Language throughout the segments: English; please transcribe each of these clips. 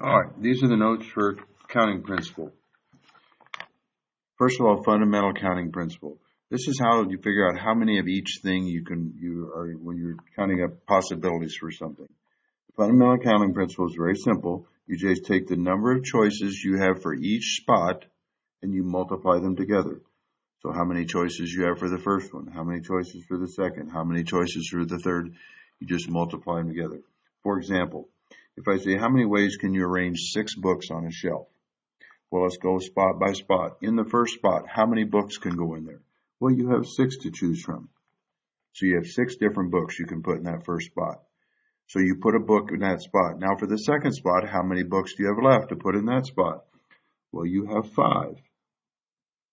All right, these are the notes for counting principle. First of all, fundamental counting principle. This is how you figure out how many of each thing when you're counting up possibilities for something. Fundamental counting principle is very simple. You just take the number of choices you have for each spot and you multiply them together. So how many choices you have for the first one, how many choices for the second, how many choices for the third, you just multiply them together. For example, if I say how many ways can you arrange 6 books on a shelf? Well, let's go spot by spot. In the first spot, how many books can go in there? Well, you have 6 to choose from. So you have 6 different books you can put in that first spot. So you put a book in that spot. Now for the second spot, how many books do you have left to put in that spot? Well, you have 5.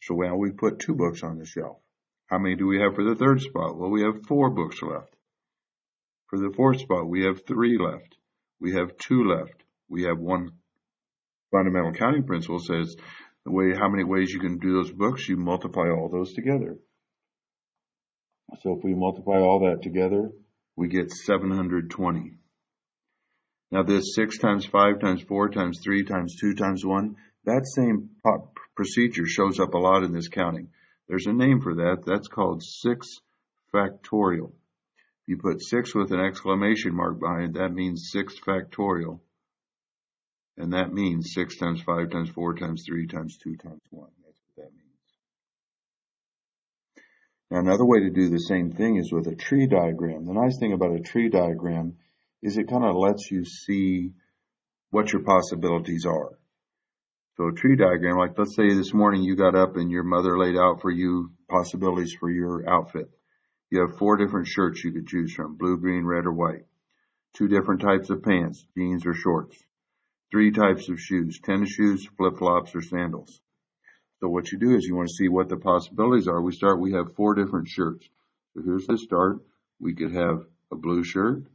So now we put 2 books on the shelf. How many do we have for the third spot? Well, we have 4 books left. For the fourth spot, we have 3 left. We have 2 left. We have 1. Fundamental counting principle says how many ways you can do those books, you multiply all those together. So if we multiply all that together, we get 720. Now this 6 times 5 times 4 times 3 times 2 times 1, that same procedure shows up a lot in this counting. There's a name for that. That's called 6 factorial. If you put 6 with an exclamation mark behind it, that means 6 factorial. And that means 6 times 5 times 4 times 3 times 2 times 1. That's what that means. Now another way to do the same thing is with a tree diagram. The nice thing about a tree diagram is it kind of lets you see what your possibilities are. So a tree diagram, like let's say this morning you got up and your mother laid out for you possibilities for your outfit. You have 4 different shirts you could choose from, blue, green, red, or white. 2 different types of pants, jeans or shorts. 3 types of shoes, tennis shoes, flip-flops, or sandals. So what you do is you want to see what the possibilities are. We have 4 different shirts. So here's the start. We could have a blue shirt.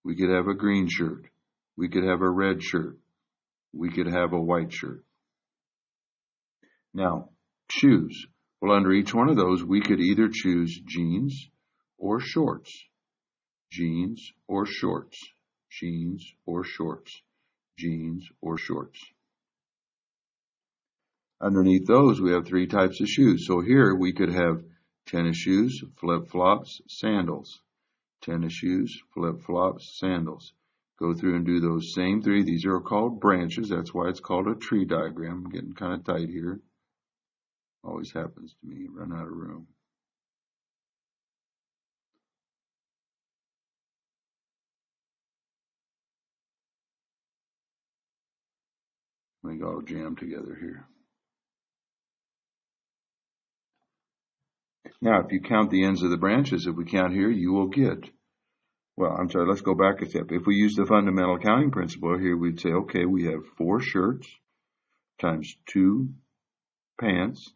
We could have a green shirt. We could have a red shirt. We could have a white shirt. Now, shoes. Well, under each one of those, we could either choose jeans or shorts. Jeans or shorts. Jeans or shorts. Jeans or shorts. Underneath those, we have 3 types of shoes. So here we could have tennis shoes, flip-flops, sandals. Tennis shoes, flip-flops, sandals. Go through and do those same 3. These are called branches. That's why it's called a tree diagram. I'm getting kind of tight here. Always happens to me. Run out of room. They got all jammed together here. Now, if you count the ends of the branches, if we count here, you will get, well, I'm sorry, let's go back a step. If we use the fundamental counting principle here, we'd say, okay, we have 4 shirts times 2 pants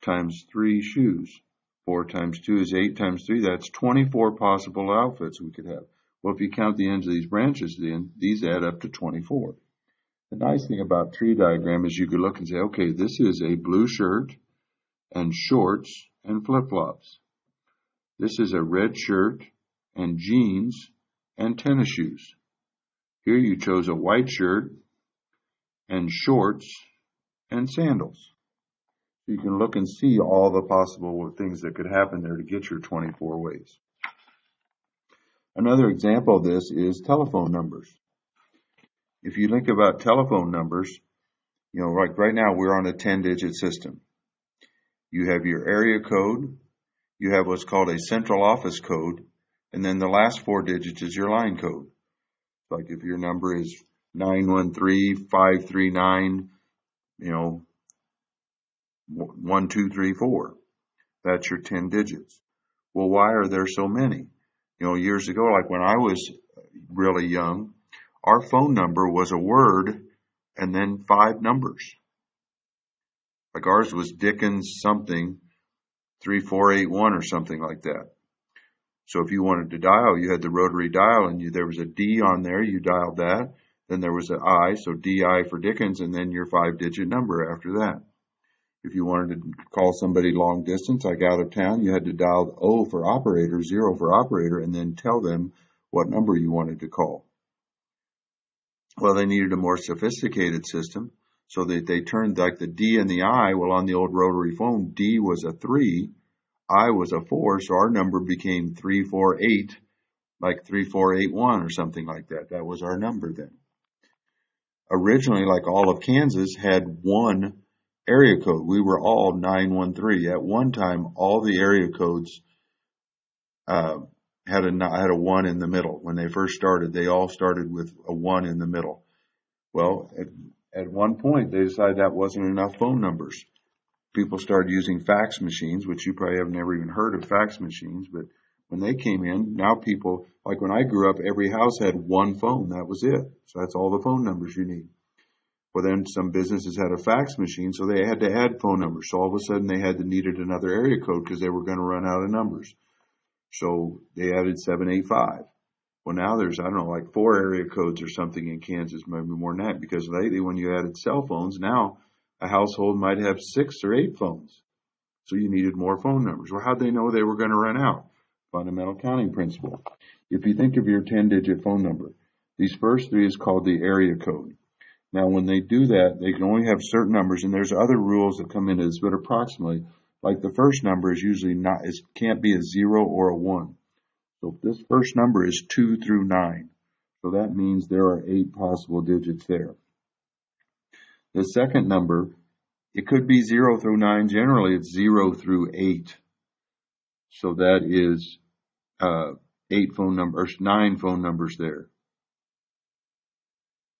times 3 shoes. 4 times 2 is 8 times 3. That's 24 possible outfits we could have. Well, if you count the ends of these branches, then these add up to 24. The nice thing about tree diagram is you could look and say, okay, this is a blue shirt and shorts and flip-flops. This is a red shirt and jeans and tennis shoes. Here you chose a white shirt and shorts and sandals. You can look and see all the possible things that could happen there to get your 24 ways. Another example of this is telephone numbers. If you think about telephone numbers, like right now we're on a 10-digit system. You have your area code, you have what's called a central office code, and then the last 4 digits is your line code. Like if your number is 913-539, 1234. That's your 10 digits. Well, why are there so many? Years ago, like when I was really young, our phone number was a word and then 5 numbers. Like ours was Dickens something 3481 or something like that. So if you wanted to dial, you had the rotary dial and there was a D on there, you dialed that. Then there was an I, so DI for Dickens, and then your 5-digit number after that. If you wanted to call somebody long distance, like out of town, you had to dial O for operator, 0 for operator, and then tell them what number you wanted to call. Well, they needed a more sophisticated system, so they turned like the D and the I. Well, on the old rotary phone, D was a 3, I was a 4, so our number became 348, like 3481 or something like that. That was our number then. Originally, like all of Kansas, had one area code. We were all 913. At one time, all the area codes had a 1 in the middle. When they first started, they all started with a 1 in the middle. Well, at one point, they decided that wasn't enough phone numbers. People started using fax machines, which you probably have never even heard of fax machines, but when they came in, now people, like when I grew up, every house had one phone. That was it. So that's all the phone numbers you need. Well, then some businesses had a fax machine, so they had to add phone numbers. So all of a sudden they needed another area code because they were going to run out of numbers. So they added 785. Well, now there's, I don't know, like 4 area codes or something in Kansas, maybe more than that, because lately when you added cell phones, now a household might have 6 or 8 phones. So you needed more phone numbers. Well, how'd they know they were going to run out? Fundamental counting principle. If you think of your 10-digit phone number, these first 3 is called the area code. Now, when they do that, they can only have certain numbers, and there's other rules that come into this, but approximately, like the first number is usually can't be a 0 or a 1. So this first number is 2 through 9. So that means there are 8 possible digits there. The second number, it could be 0 through 9. Generally, it's 0 through 8. So that is 9 phone numbers there.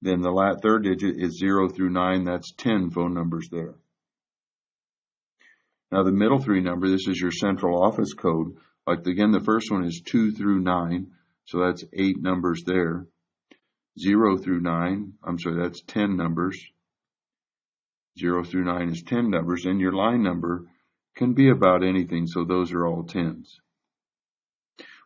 Then the third digit is 0 through 9. That's 10 phone numbers there. Now the middle 3 number, this is your central office code. Like again, the first one is 2 through 9. So that's 8 numbers there. 0 through 9, that's 10 numbers. 0 through 9 is 10 numbers, and your line number can be about anything, so those are all 10s.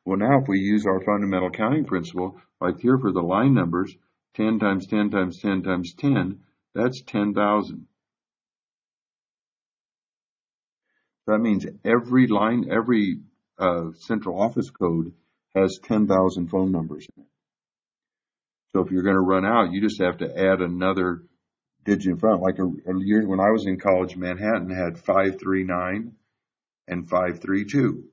Well, now if we use our fundamental counting principle, like here for the line numbers, 10 times 10 times 10 times 10, that's 10,000. That means every central office code has 10,000 phone numbers in it. So if you're going to run out, you just have to add another digit in front. Like a year when I was in college, Manhattan had 539 and 532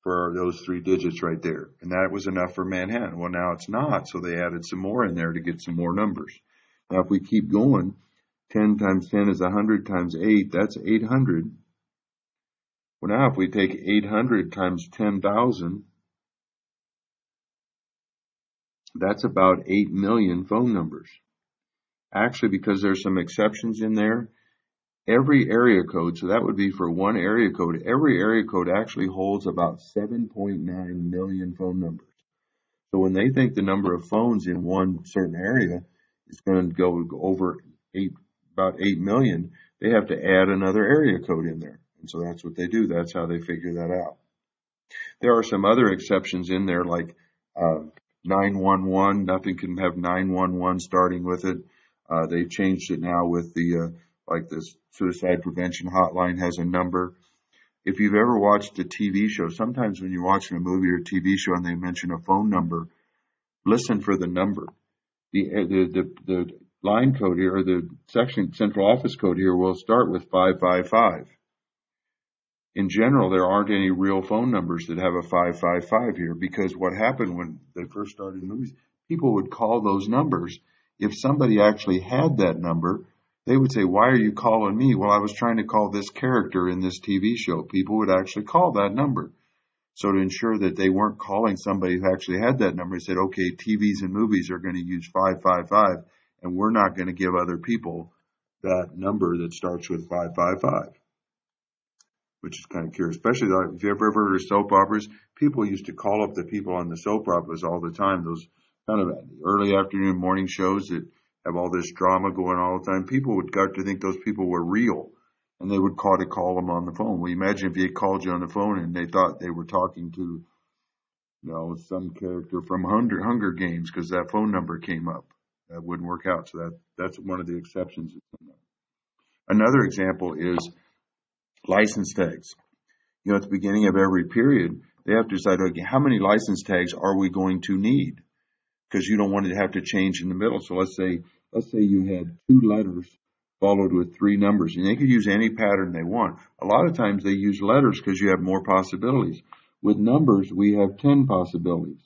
for those 3 digits right there. And that was enough for Manhattan. Well, now it's not, so they added some more in there to get some more numbers. Now, if we keep going, 10 times 10 is 100 times 8, that's 800. Well, now if we take 800 times 10,000, that's about 8 million phone numbers. Actually, because there's some exceptions in there, every area code, so that would be for one area code, every area code actually holds about 7.9 million phone numbers. So when they think the number of phones in one certain area is going to go over about 8 million, they have to add another area code in there. And so that's what they do. That's how they figure that out. There are some other exceptions in there, like 911. Nothing can have 911 starting with it. They've changed it now with the this suicide prevention hotline has a number. If you've ever watched a TV show, sometimes when you're watching a movie or a TV show and they mention a phone number, listen for the number. The line code here, or the central office code here, will start with 555. In general, there aren't any real phone numbers that have a 555 here, because what happened when they first started movies, people would call those numbers. If somebody actually had that number, they would say, "Why are you calling me?" "Well, I was trying to call this character in this TV show." People would actually call that number. So to ensure that they weren't calling somebody who actually had that number, they said, okay, TVs and movies are going to use 555, and we're not going to give other people that number that starts with 555. Which is kind of curious, especially like, if you ever heard of soap operas, people used to call up the people on the soap operas all the time. Those kind of early afternoon morning shows that have all this drama going on all the time. People would start to think those people were real, and they would call them on the phone. Well, imagine if they called you on the phone and they thought they were talking to, some character from Hunger Games because that phone number came up. That wouldn't work out. So that's one of the exceptions. Another example is license tags. At the beginning of every period, they have to decide, okay, how many license tags are we going to need? because you don't want it to have to change in the middle. So let's say you had 2 letters followed with 3 numbers, and they could use any pattern they want. A lot of times they use letters because you have more possibilities. With numbers, we have 10 possibilities.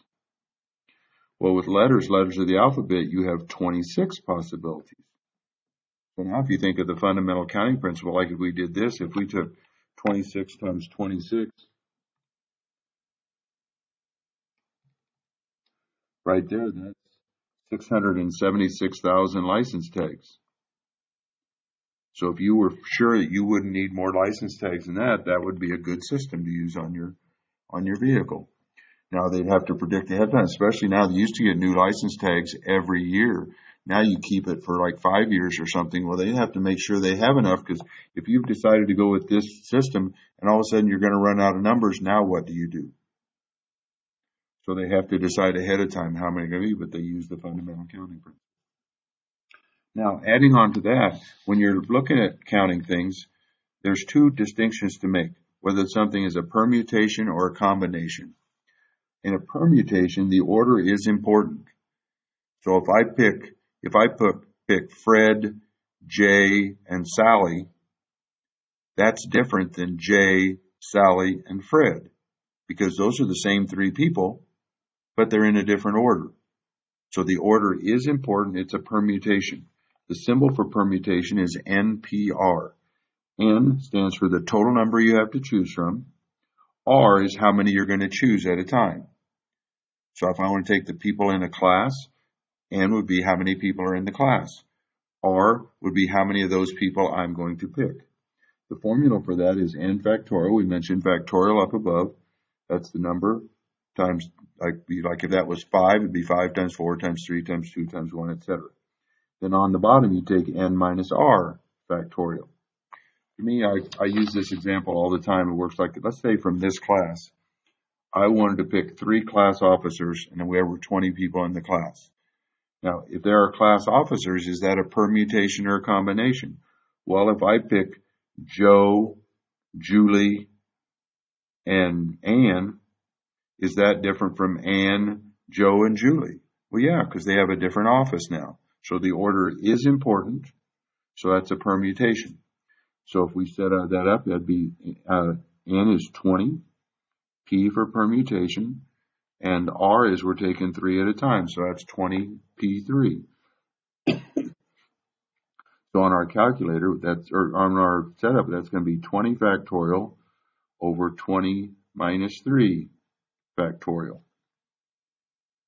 Well, with letters of the alphabet, you have 26 possibilities. So now if you think of the fundamental counting principle, like if we did this, if we took 26 times 26, right there, that's 676,000 license tags. So if you were sure that you wouldn't need more license tags than that, that would be a good system to use on your vehicle. Now they'd have to predict ahead of time, especially now they used to get new license tags every year. Now you keep it for like 5 years or something. Well, they have to make sure they have enough, because if you've decided to go with this system and all of a sudden you're going to run out of numbers, now what do you do? So they have to decide ahead of time how many are going to be, but they use the fundamental counting principle. Now, adding on to that, when you're looking at counting things, there's 2 distinctions to make, whether something is a permutation or a combination. In a permutation, the order is important. So if I pick Fred, Jay, and Sally, that's different than Jay, Sally, and Fred, because those are the same 3 people, but they're in a different order. So the order is important. It's a permutation. The symbol for permutation is NPR. N stands for the total number you have to choose from. R is how many you're going to choose at a time. So if I want to take the people in a class, N would be how many people are in the class. R would be how many of those people I'm going to pick. The formula for that is N factorial. We mentioned factorial up above. That's the number times, like if that was 5, it'd be 5 times 4 times 3 times 2 times 1, etc. Then on the bottom, you take N minus R factorial. To me, I use this example all the time. It works like, let's say from this class, I wanted to pick 3 class officers, and then we were 20 people in the class. Now, if there are class officers, is that a permutation or a combination? Well, if I pick Joe, Julie, and Ann, is that different from Ann, Joe, and Julie? Well, yeah, because they have a different office now. So the order is important. So that's a permutation. So if we set that up, that'd be N is 20, P for permutation, and R is we're taking 3 at a time. So that's 20P3. So on our calculator, or on our setup, that's going to be 20 factorial over 20 minus 3 factorial.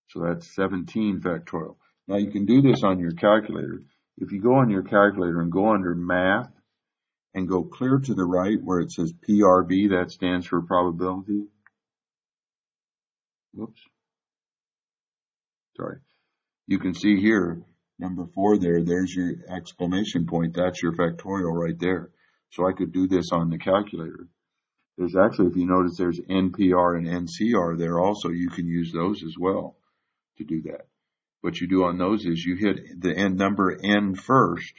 So that's 17 factorial. Now you can do this on your calculator. If you go on your calculator and go under math and go clear to the right where it says PRB, that stands for probability. Whoops. Sorry. You can see here, number 4 there's your exclamation point. That's your factorial right there. So I could do this on the calculator. There's actually, if you notice, there's NPR and NCR there also. You can use those as well to do that. What you do on those is you hit the number N first,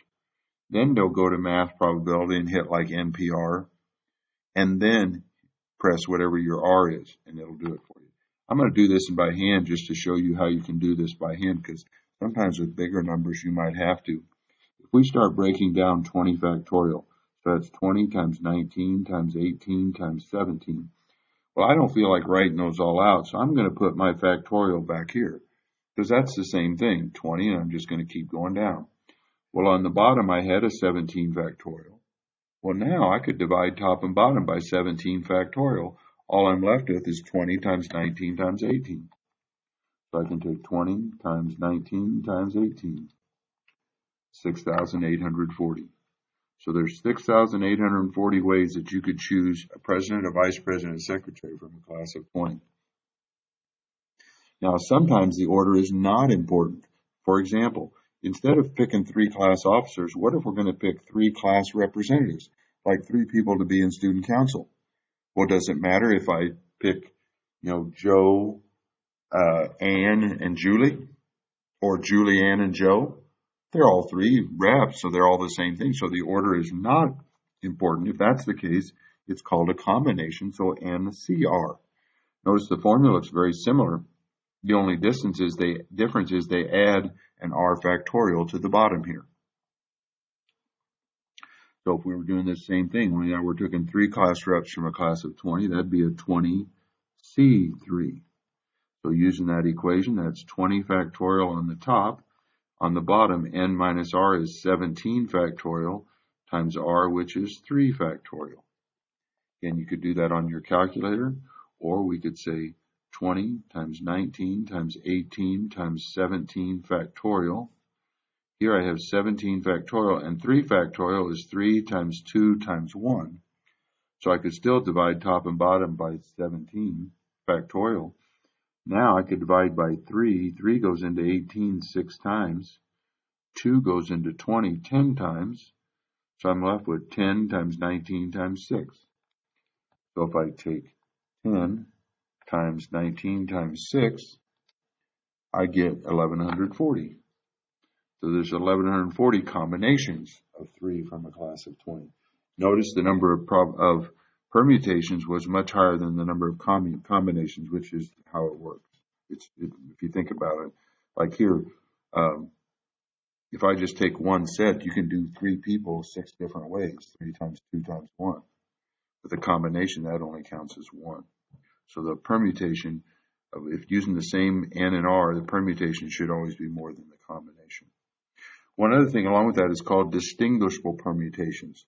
then they'll go to math probability and hit like NPR, and then press whatever your R is, and it'll do it for you. I'm going to do this by hand just to show you how you can do this by hand, because sometimes with bigger numbers you might have to. If we start breaking down 20 factorial, so that's 20 times 19 times 18 times 17. Well, I don't feel like writing those all out, so I'm going to put my factorial back here, because that's the same thing, 20, and I'm just going to keep going down. Well, on the bottom, I had a 17 factorial. Well, now I could divide top and bottom by 17 factorial. All I'm left with is 20 times 19 times 18. So I can take 20 times 19 times 18, 6,840. So there's 6,840 ways that you could choose a president, a vice president, a secretary from a class of 20. Now, sometimes the order is not important. For example, instead of picking 3 class officers, what if we're going to pick 3 class representatives, like 3 people to be in student council? Well, does it matter if I pick, Joe, Ann, and Julie, or Julie, Ann, and Joe? They're all 3 reps, so they're all the same thing. So the order is not important. If that's the case, it's called a combination, so NCR. Notice the formula looks very similar. The only difference is they add an r factorial to the bottom here. So if we were doing the same thing, we're taking 3 class reps from a class of 20, that'd be a 20C3. So using that equation, that's 20 factorial on the top. On the bottom, n minus r is 17 factorial times r, which is 3 factorial. Again, you could do that on your calculator, or we could say 20 times 19 times 18 times 17 factorial. Here I have 17 factorial, and 3 factorial is 3 times 2 times 1. So I could still divide top and bottom by 17 factorial. Now I could divide by 3. 3 goes into 18 6 times. 2 goes into 20 10 times. So I'm left with 10 times 19 times 6. So if I take 10 times 19 times 6, I get 1140. So there's 1140 combinations of 3 from a class of 20. Notice the number of permutations was much higher than the number of combinations, which is how it works. If you think about it, like here, if I just take one set, you can do 3 people 6 different ways, 3 times 2 times 1. With a combination, that only counts as 1. So the permutation, if using the same n and r, the permutation should always be more than the combination. One other thing along with that is called distinguishable permutations.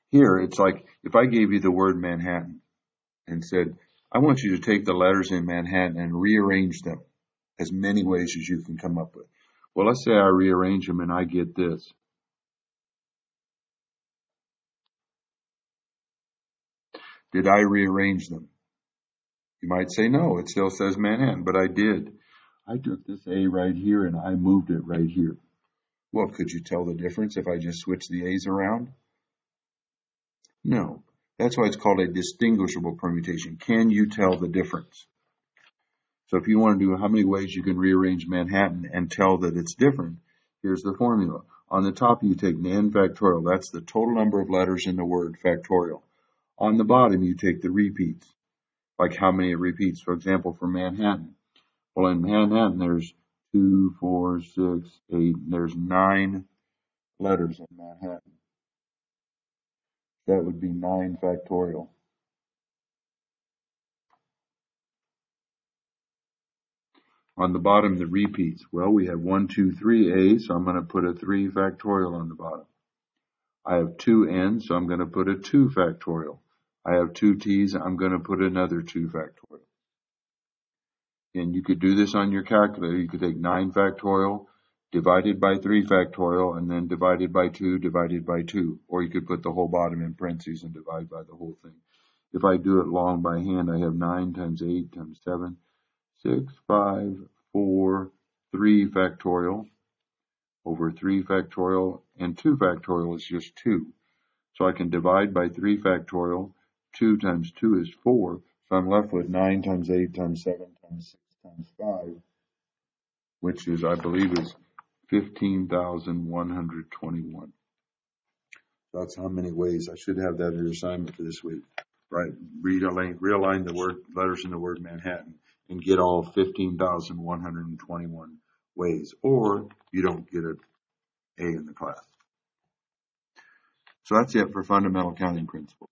Here, it's like if I gave you the word Manhattan and said, I want you to take the letters in Manhattan and rearrange them as many ways as you can come up with. Well, let's say I rearrange them and I get this. Did I rearrange them? You might say no, it still says Manhattan, but I did. I took this A right here and I moved it right here. Well, could you tell the difference if I just switch the A's around? No. That's why it's called a distinguishable permutation. Can you tell the difference? So if you want to do how many ways you can rearrange Manhattan and tell that it's different, here's the formula. On the top, you take n factorial. That's the total number of letters in the word, factorial. On the bottom, you take the repeats, like how many it repeats. For example, for Manhattan. Well, in Manhattan, there's 2, 4, 6, 8. There's 9 letters in Manhattan. That would be 9 factorial. On the bottom, the repeats. Well, we have 1, 2, 3 A's, so I'm going to put a 3 factorial on the bottom. I have 2 N's, so I'm going to put a 2 factorial. I have 2 T's, I'm going to put another 2 factorial. And you could do this on your calculator. You could take 9 factorial divided by 3 factorial and then divided by 2 divided by 2. Or you could put the whole bottom in parentheses and divide by the whole thing. If I do it long by hand, I have 9 times 8 times 7, 6, 5, 4, 3 factorial over 3 factorial, and 2 factorial is just 2. So I can divide by 3 factorial. 2 times 2 is 4. So I'm left with 9 times 8 times 7 times 6 times 5, which is, I believe, is 15,121. That's how many ways. I should have that in your assignment for this week. Right, realign the letters in the word Manhattan and get all 15,121 ways, or you don't get an A in the class. So that's it for fundamental counting principles.